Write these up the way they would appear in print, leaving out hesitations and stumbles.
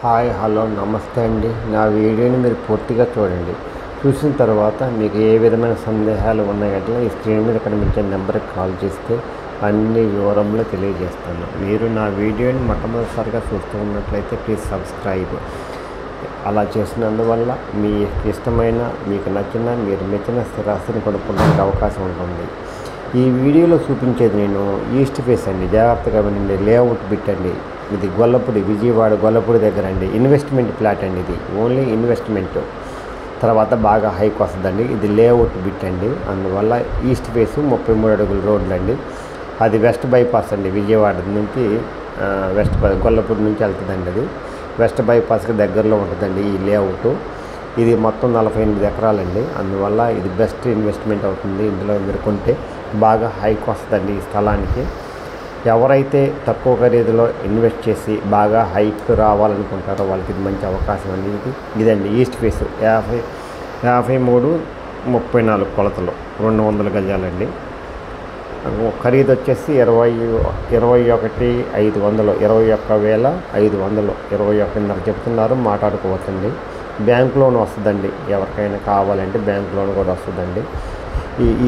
Hi hello నమస్తే అండి. నా వీడియోని మీరు పూర్తిగా చూడండి. చూసిన తర్వాత మీకు ఏ విధమైన సందేహాలు ఉన్నాయంటే ఈ స్క్రీన్ మీద కనిపించే నెంబర్కి కాల్ చేస్తే అన్ని వివరంలో తెలియజేస్తాను. మీరు నా వీడియోని మొట్టమొదటిసారిగా చూస్తూ ఉన్నట్లయితే ప్లీజ్ సబ్స్క్రైబ్. అలా చేసినందువల్ల మీ ఇష్టమైన, మీకు నచ్చిన, మీరు మెచ్చిన స్థిరాస్తిని కొనుక్కోవడానికి అవకాశం ఉంటుంది. ఈ వీడియోలో చూపించేది నేను ఈస్ట్ ఫేస్ అండి. జాగ్రత్తగా వినండి. లేఅవుట్ బిట్ అండి. ఇది గొల్లపూడి, విజయవాడ గొల్లపూడి దగ్గర అండి. ఇన్వెస్ట్మెంట్ ప్లాట్ అండి. ఇది ఓన్లీ ఇన్వెస్ట్మెంట్, తర్వాత బాగా హైక్ వస్తుందండి. ఇది లేఅవుట్ బిట్ అండి. అందువల్ల ఈస్ట్ ఫేస్ 33 అడుగుల రోడ్లు అండి. అది వెస్ట్ బైపాస్ అండి. విజయవాడ నుంచి గొల్లపూడి నుంచి వెళ్తుందండి. అది వెస్ట్ బైపాస్కి దగ్గరలో ఉంటుందండి ఈ లేఅవుట్. ఇది మొత్తం 48 ఎకరాలండి. అందువల్ల ఇది బెస్ట్ ఇన్వెస్ట్మెంట్ అవుతుంది. ఇందులో మీరు కొంటే బాగా హైక్ వస్తుందండి ఈ స్థలానికి. ఎవరైతే తక్కువ ఖరీదులో ఇన్వెస్ట్ చేసి బాగా హైక్ రావాలనుకుంటారో వాళ్ళకి ఇది మంచి అవకాశం అండి. ఇదండి ఈస్ట్ ఫేస్ 53-34 కొలతలు 200 గజాలండి. ఖరీదు వచ్చేసి 21,500 21,500 చెప్తున్నారు. మాట్లాడుకోవచ్చండి. బ్యాంక్ లోన్ వస్తుందండి. ఎవరికైనా కావాలంటే బ్యాంక్ లోన్ కూడా వస్తుందండి.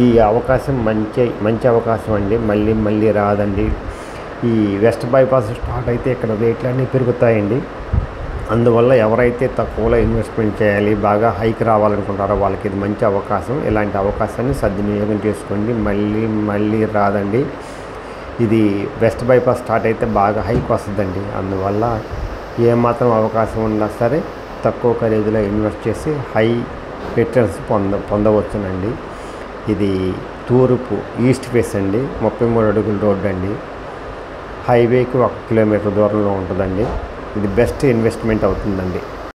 ఈ అవకాశం మంచి అవకాశం అండి. మళ్ళీ రాదండి. ఈ వెస్ట్ బైపాస్ స్టార్ట్ అయితే ఇక్కడ రేట్లు అన్నీ పెరుగుతాయండి. అందువల్ల ఎవరైతే తక్కువలో ఇన్వెస్ట్మెంట్ చేయాలి, బాగా హైక్ రావాలనుకుంటారో వాళ్ళకి ఇది మంచి అవకాశం. ఇలాంటి అవకాశాన్ని సద్వినియోగం చేసుకోండి. మళ్ళీ రాదండి. ఇది వెస్ట్ బైపాస్ స్టార్ట్ అయితే బాగా హైక్ వస్తుందండి. అందువల్ల ఏమాత్రం అవకాశం ఉన్నా సరే తక్కువ ఖరీదులో ఇన్వెస్ట్ చేసి హై రిటర్న్స్ పొందవచ్చునండి. ఇది తూర్పు ఈస్ట్ ఫేస్ అండి. 33 అడుగుల రోడ్డు అండి. హైవేకి 1 కిలోమీటర్ దూరంలో ఉంటుందండి. ఇది బెస్ట్ ఇన్వెస్ట్మెంట్ అవుతుందండి.